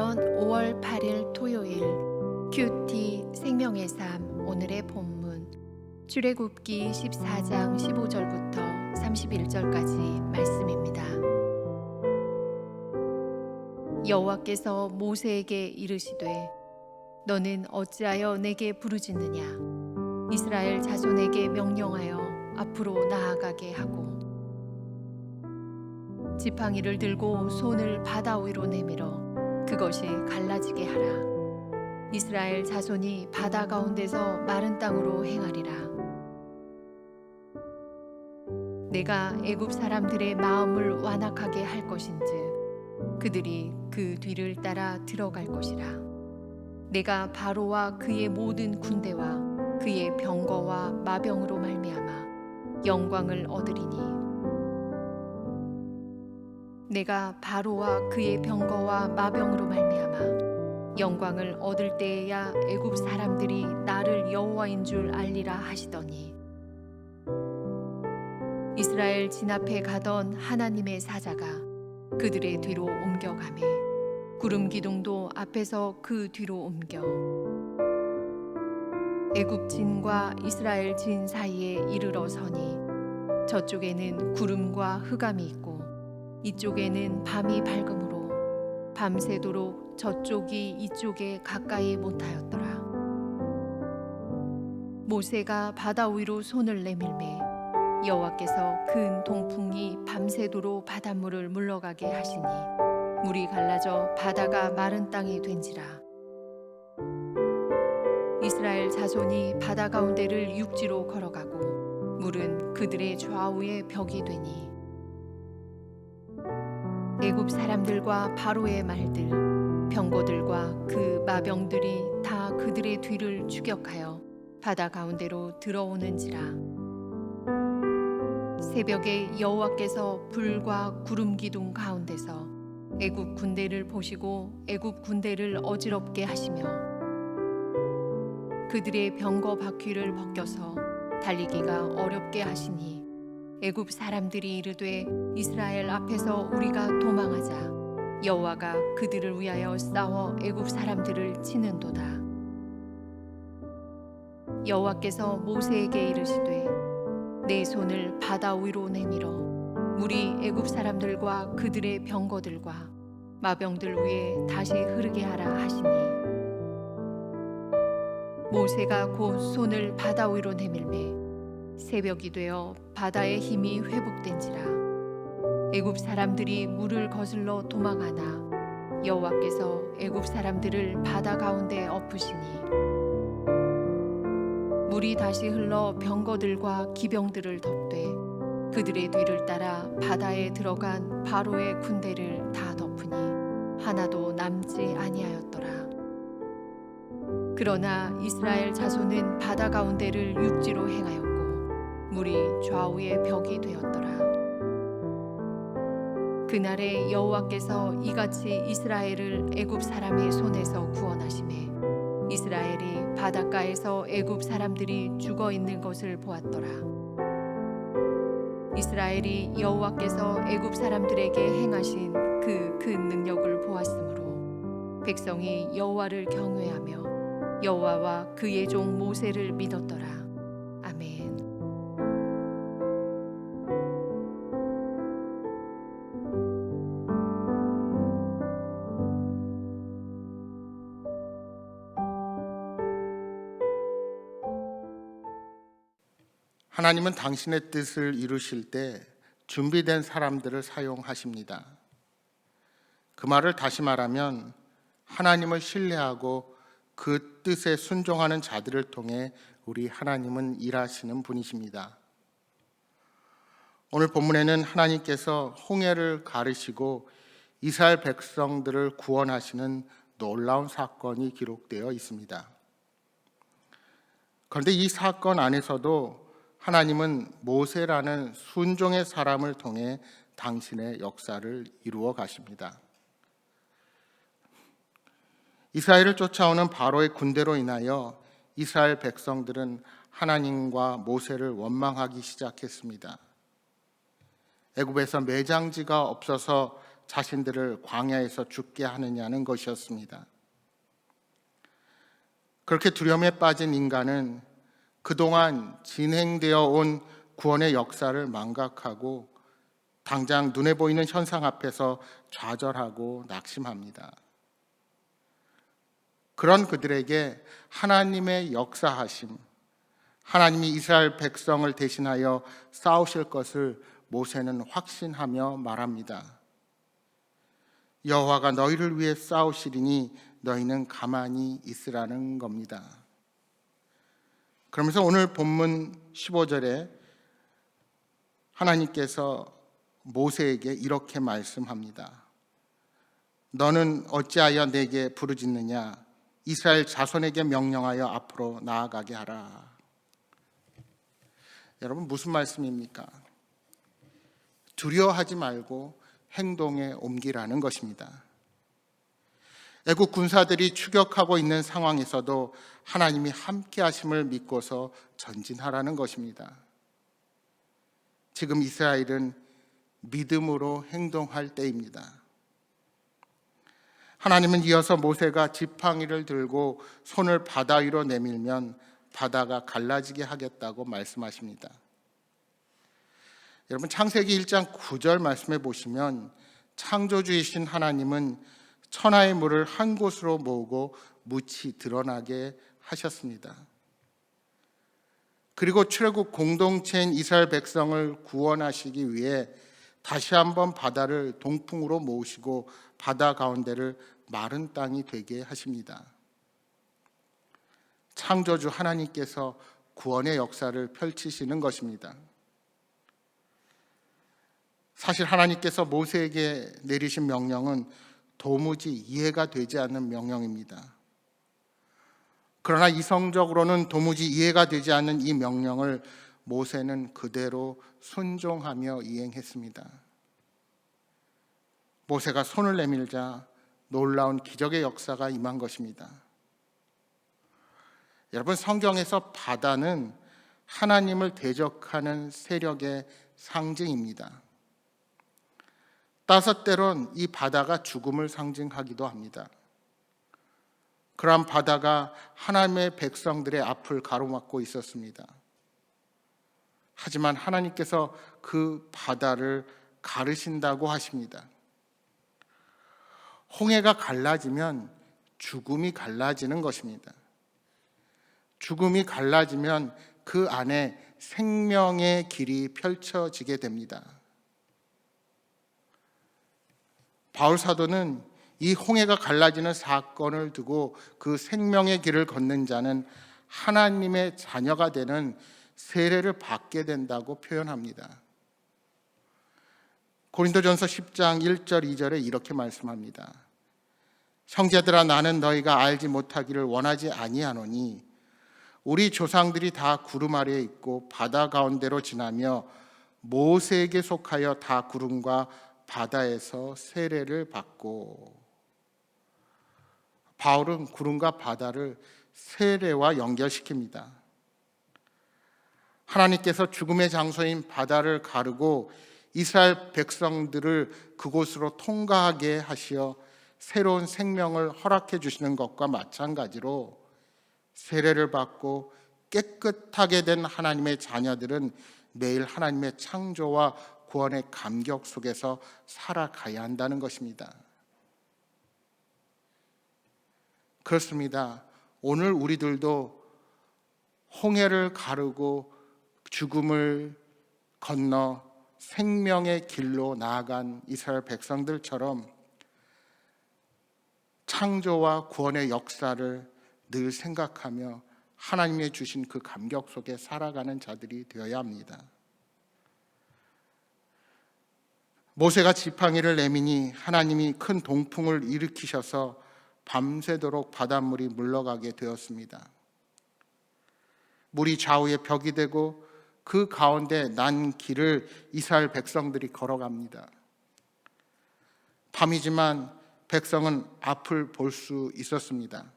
2021년 5월 8일 토요일 큐티 생명의 삶 오늘의 본문 출애굽기 14장 15절부터 31절까지 말씀입니다. 여호와께서 모세에게 이르시되 너는 어찌하여 내게 부르짖느냐 이스라엘 자손에게 명령하여 앞으로 나아가게 하고 지팡이를 들고 손을 바다 위로 내밀어 그것이 갈라지게 하라. 이스라엘 자손이 바다 가운데서 마른 땅으로 행하리라. 내가 애굽 사람들의 마음을 완악하게 할 것인즉 그들이 그 뒤를 따라 들어갈 것이라. 내가 바로와 그의 모든 군대와 그의 병거와 마병으로 말미암아 영광을 얻으리니 내가 바로와 그의 병거와 마병으로 말미암아 영광을 얻을 때에야 애굽 사람들이 나를 여호와인 줄 알리라 하시더니 이스라엘 진 앞에 가던 하나님의 사자가 그들의 뒤로 옮겨가매 구름 기둥도 앞에서 그 뒤로 옮겨 애굽 진과 이스라엘 진 사이에 이르러 서니 저쪽에는 구름과 흑암이 있고 이쪽에는 밤이 밝음으로 밤새도록 저쪽이 이쪽에 가까이 못하였더라. 모세가 바다 위로 손을 내밀매 여호와께서 큰 동풍이 밤새도록 바닷물을 물러가게 하시니 물이 갈라져 바다가 마른 땅이 된지라. 이스라엘 자손이 바다 가운데를 육지로 걸어가고 물은 그들의 좌우에 벽이 되니 애굽 사람들과 바로의 말들 병거들과 그 마병들이 다 그들의 뒤를 추격하여 바다 가운데로 들어오는지라. 새벽에 여호와께서 불과 구름 기둥 가운데서 애굽 군대를 보시고 애굽 군대를 어지럽게 하시며 그들의 병거 바퀴를 벗겨서 달리기가 어렵게 하시니 애굽 사람들이 이르되 이스라엘 앞에서 우리가 도망하자 여호와가 그들을 위하여 싸워 애굽 사람들을 치는도다. 여호와께서 모세에게 이르시되 내 손을 바다 위로 내밀어 물이 애굽 사람들과 그들의 병거들과 마병들 위에 다시 흐르게 하라 하시니 모세가 곧 손을 바다 위로 내밀매 새벽이 되어 바다의 힘이 회복된지라. 애굽 사람들이 물을 거슬러 도망하나 여호와께서 애굽 사람들을 바다 가운데 엎으시니 물이 다시 흘러 병거들과 기병들을 덮되 그들의 뒤를 따라 바다에 들어간 바로의 군대를 다 덮으니 하나도 남지 아니하였더라. 그러나 이스라엘 자손은 바다 가운데를 육지로 행하였고 물이 좌우의 벽이 되었더라. 그날에 여호와께서 이같이 이스라엘을 애굽 사람의 손에서 구원하시매 이스라엘이 바닷가에서 애굽 사람들이 죽어 있는 것을 보았더라. 이스라엘이 여호와께서 애굽 사람들에게 행하신 그 큰 능력을 보았으므로 백성이 여호와를 경외하며 여호와와 그의 종 모세를 믿었더라. 아멘. 하나님은 당신의 뜻을 이루실 때 준비된 사람들을 사용하십니다. 그 말을 다시 말하면 하나님을 신뢰하고 그 뜻에 순종하는 자들을 통해 우리 하나님은 일하시는 분이십니다. 오늘 본문에는 하나님께서 홍해를 가르시고 이스라엘 백성들을 구원하시는 놀라운 사건이 기록되어 있습니다. 그런데 이 사건 안에서도 하나님은 모세라는 순종의 사람을 통해 당신의 역사를 이루어 가십니다. 이스라엘을 쫓아오는 바로의 군대로 인하여 이스라엘 백성들은 하나님과 모세를 원망하기 시작했습니다. 애굽에서 매장지가 없어서 자신들을 광야에서 죽게 하느냐는 것이었습니다. 그렇게 두려움에 빠진 인간은 그동안 진행되어 온 구원의 역사를 망각하고 당장 눈에 보이는 현상 앞에서 좌절하고 낙심합니다. 그런 그들에게 하나님의 역사하심, 하나님이 이스라엘 백성을 대신하여 싸우실 것을 모세는 확신하며 말합니다. 여호와가 너희를 위해 싸우시리니 너희는 가만히 있으라는 겁니다. 그러면서 오늘 본문 15절에 하나님께서 모세에게 이렇게 말씀합니다. 너는 어찌하여 내게 부르짖느냐? 이스라엘 자손에게 명령하여 앞으로 나아가게 하라. 여러분, 무슨 말씀입니까? 두려워하지 말고 행동에 옮기라는 것입니다. 애국 군사들이 추격하고 있는 상황에서도 하나님이 함께 하심을 믿고서 전진하라는 것입니다. 지금 이스라엘은 믿음으로 행동할 때입니다. 하나님은 이어서 모세가 지팡이를 들고 손을 바다 위로 내밀면 바다가 갈라지게 하겠다고 말씀하십니다. 여러분, 창세기 1장 9절 말씀해 보시면 창조주이신 하나님은 천하의 물을 한 곳으로 모으고 묻이 드러나게 하셨습니다. 그리고 출애굽 공동체인 이스라엘 백성을 구원하시기 위해 다시 한번 바다를 동풍으로 모으시고 바다 가운데를 마른 땅이 되게 하십니다. 창조주 하나님께서 구원의 역사를 펼치시는 것입니다. 사실 하나님께서 모세에게 내리신 명령은 도무지 이해가 되지 않는 명령입니다. 그러나 이성적으로는 도무지 이해가 되지 않는 이 명령을 모세는 그대로 순종하며 이행했습니다. 모세가 손을 내밀자 놀라운 기적의 역사가 임한 것입니다. 여러분, 성경에서 바다는 하나님을 대적하는 세력의 상징입니다. 따서 때론 이 바다가 죽음을 상징하기도 합니다. 그러한 바다가 하나님의 백성들의 앞을 가로막고 있었습니다. 하지만 하나님께서 그 바다를 가르신다고 하십니다. 홍해가 갈라지면 죽음이 갈라지는 것입니다. 죽음이 갈라지면 그 안에 생명의 길이 펼쳐지게 됩니다. 바울 사도는 이 홍해가 갈라지는 사건을 두고 그 생명의 길을 걷는 자는 하나님의 자녀가 되는 세례를 받게 된다고 표현합니다. 고린도전서 10장 1절 2절에 이렇게 말씀합니다. 형제들아, 나는 너희가 알지 못하기를 원하지 아니하노니 우리 조상들이 다 구름 아래에 있고 바다 가운데로 지나며 모세에게 속하여 다 구름과 바다에서 세례를 받고. 바울은 구름과 바다를 세례와 연결시킵니다. 하나님께서 죽음의 장소인 바다를 가르고 이스라엘 백성들을 그곳으로 통과하게 하시어 새로운 생명을 허락해 주시는 것과 마찬가지로 세례를 받고 깨끗하게 된 하나님의 자녀들은 매일 하나님의 창조와 구원의 감격 속에서 살아가야 한다는 것입니다. 그렇습니다. 오늘 우리들도 홍해를 가르고 죽음을 건너 생명의 길로 나아간 이스라엘 백성들처럼 창조와 구원의 역사를 늘 생각하며 하나님의 주신 그 감격 속에 살아가는 자들이 되어야 합니다. 모세가 지팡이를 내미니 하나님이 큰 동풍을 일으키셔서 밤새도록 바닷물이 물러가게 되었습니다. 물이 좌우에 벽이 되고 그 가운데 난 길을 이스라엘 백성들이 걸어갑니다. 밤이지만 백성은 앞을 볼 수 있었습니다.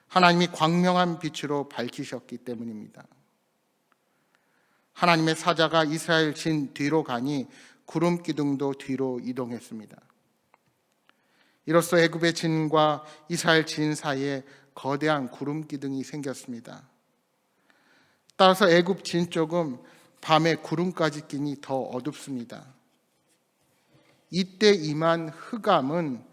하나님이 광명한 빛으로 밝히셨기 때문입니다. 하나님의 사자가 이스라엘 진 뒤로 가니 구름 기둥도 뒤로 이동했습니다. 이로써 애굽의 진과 이스라엘 진 사이에 거대한 구름 기둥이 생겼습니다. 따라서 애굽 진 쪽은 밤에 구름까지 끼니 더 어둡습니다. 이때 임한 흑암은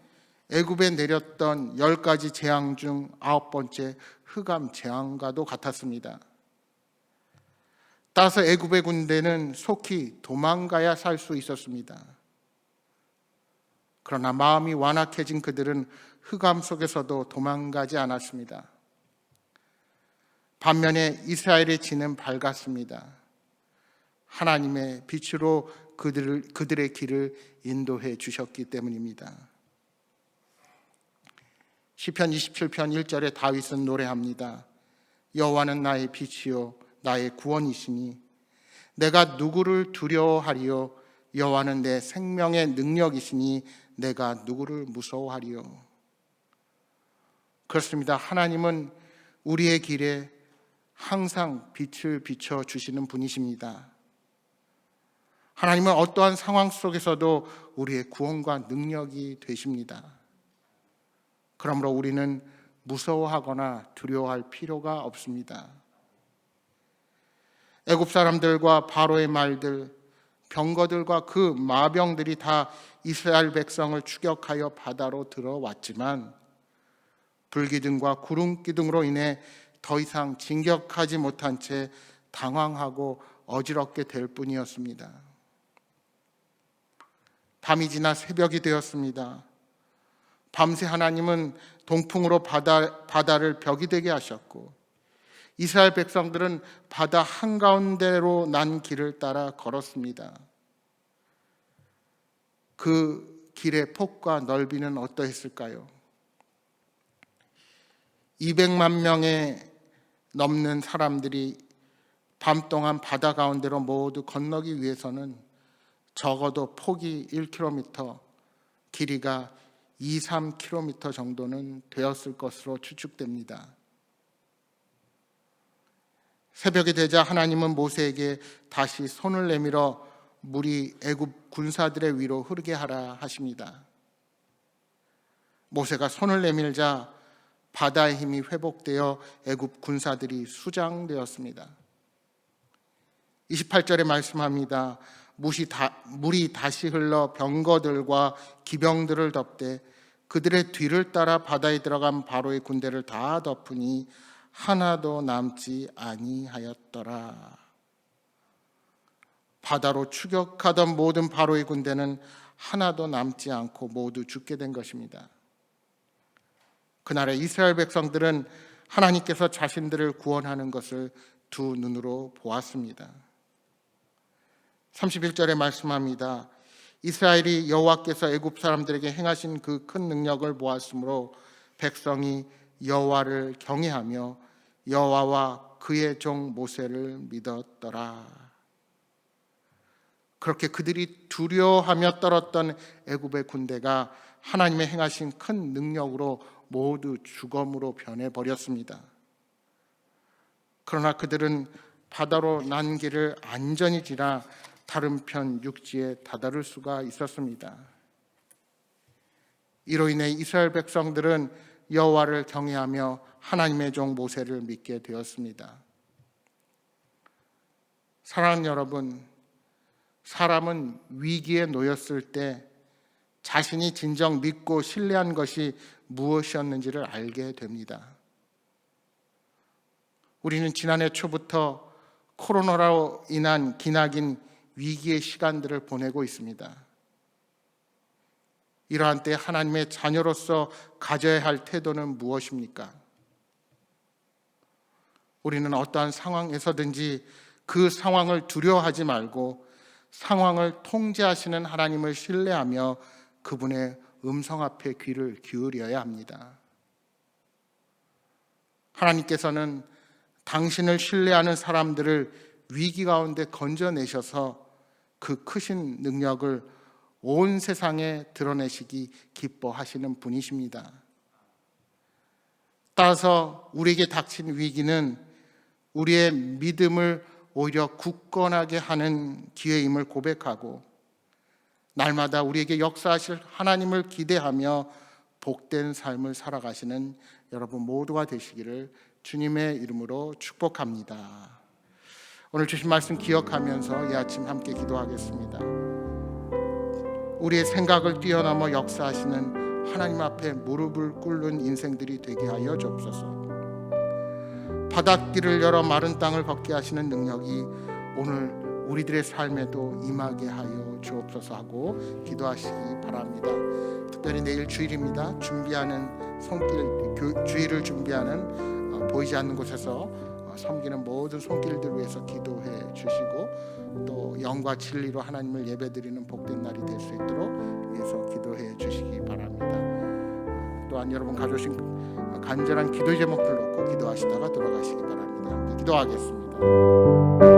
애굽에 내렸던 10가지 재앙 중 9번째 흑암 재앙과도 같았습니다. 따라서 애굽의 군대는 속히 도망가야 살 수 있었습니다. 그러나 마음이 완악해진 그들은 흑암 속에서도 도망가지 않았습니다. 반면에 이스라엘의 진은 밝았습니다. 하나님의 빛으로 그들의 길을 인도해 주셨기 때문입니다. 시편 27편 1절에 다윗은 노래합니다. 여호와는 나의 빛이요 나의 구원이시니 내가 누구를 두려워하리요 여호와는 내 생명의 능력이시니 내가 누구를 무서워하리요. 그렇습니다. 하나님은 우리의 길에 항상 빛을 비춰주시는 분이십니다. 하나님은 어떠한 상황 속에서도 우리의 구원과 능력이 되십니다. 그러므로 우리는 무서워하거나 두려워할 필요가 없습니다. 애굽 사람들과 바로의 말들, 병거들과 그 마병들이 다 이스라엘 백성을 추격하여 바다로 들어왔지만 불기둥과 구름기둥으로 인해 더 이상 진격하지 못한 채 당황하고 어지럽게 될 뿐이었습니다. 밤이 지나 새벽이 되었습니다. 밤새 하나님은 동풍으로 바다를 벽이 되게 하셨고 이스라엘 백성들은 바다 한가운데로 난 길을 따라 걸었습니다. 그 길의 폭과 넓이는 어떠했을까요? 200만 명에 넘는 사람들이 밤 동안 바다 가운데로 모두 건너기 위해서는 적어도 폭이 1km, 길이가 2, 3km 정도는 되었을 것으로 추측됩니다. 새벽이 되자 하나님은 모세에게 다시 손을 내밀어 물이 애굽 군사들의 위로 흐르게 하라 하십니다. 모세가 손을 내밀자 바다의 힘이 회복되어 애굽 군사들이 수장되었습니다. 28절에 말씀합니다. 물이 다시 흘러 병거들과 기병들을 덮되 그들의 뒤를 따라 바다에 들어간 바로의 군대를 다 덮으니 하나도 남지 아니하였더라. 바다로 추격하던 모든 바로의 군대는 하나도 남지 않고 모두 죽게 된 것입니다. 그날의 이스라엘 백성들은 하나님께서 자신들을 구원하는 것을 두 눈으로 보았습니다. 31절에 말씀합니다. 이스라엘이 여호와께서 애굽 사람들에게 행하신 그 큰 능력을 보았으므로 백성이 여호와를 경외하며 여호와와 그의 종 모세를 믿었더라. 그렇게 그들이 두려워하며 떨었던 애굽의 군대가 하나님의 행하신 큰 능력으로 모두 죽음으로 변해버렸습니다. 그러나 그들은 바다로 난 길을 안전히 지나 다른 편 육지에 다다를 수가 있었습니다. 이로 인해 이스라엘 백성들은 여호와를 경외하며 하나님의 종 모세를 믿게 되었습니다. 사랑하는 여러분, 사람은 위기에 놓였을 때 자신이 진정 믿고 신뢰한 것이 무엇이었는지를 알게 됩니다. 우리는 지난해 초부터 코로나로 인한 기나긴 위기의 시간들을 보내고 있습니다. 이러한 때 하나님의 자녀로서 가져야 할 태도는 무엇입니까? 우리는 어떠한 상황에서든지 그 상황을 두려워하지 말고 상황을 통제하시는 하나님을 신뢰하며 그분의 음성 앞에 귀를 기울여야 합니다. 하나님께서는 당신을 신뢰하는 사람들을 위기 가운데 건져내셔서 그 크신 능력을 온 세상에 드러내시기 기뻐하시는 분이십니다. 따라서 우리에게 닥친 위기는 우리의 믿음을 오히려 굳건하게 하는 기회임을 고백하고 날마다 우리에게 역사하실 하나님을 기대하며 복된 삶을 살아가시는 여러분 모두가 되시기를 주님의 이름으로 축복합니다. 오늘 주신 말씀 기억하면서 이 아침 함께 기도하겠습니다. 우리의 생각을 뛰어넘어 역사하시는 하나님 앞에 무릎을 꿇는 인생들이 되게 하여 주옵소서. 바닷길을 열어 마른 땅을 걷게 하시는 능력이 오늘 우리들의 삶에도 임하게 하여 주옵소서 하고 기도하시기 바랍니다. 특별히 내일 주일입니다. 준비하는 주일을 준비하는 보이지 않는 곳에서 섬기는 모든 손길들 위해서 기도해 주시고 또 영과 진리로 하나님을 예배드리는 복된 날이 될 수 있도록 위해서 기도해 주시기 바랍니다. 또한 여러분 가져오신 간절한 기도 제목들 놓고 기도하시다가 돌아가시기 바랍니다. 함께 기도하겠습니다.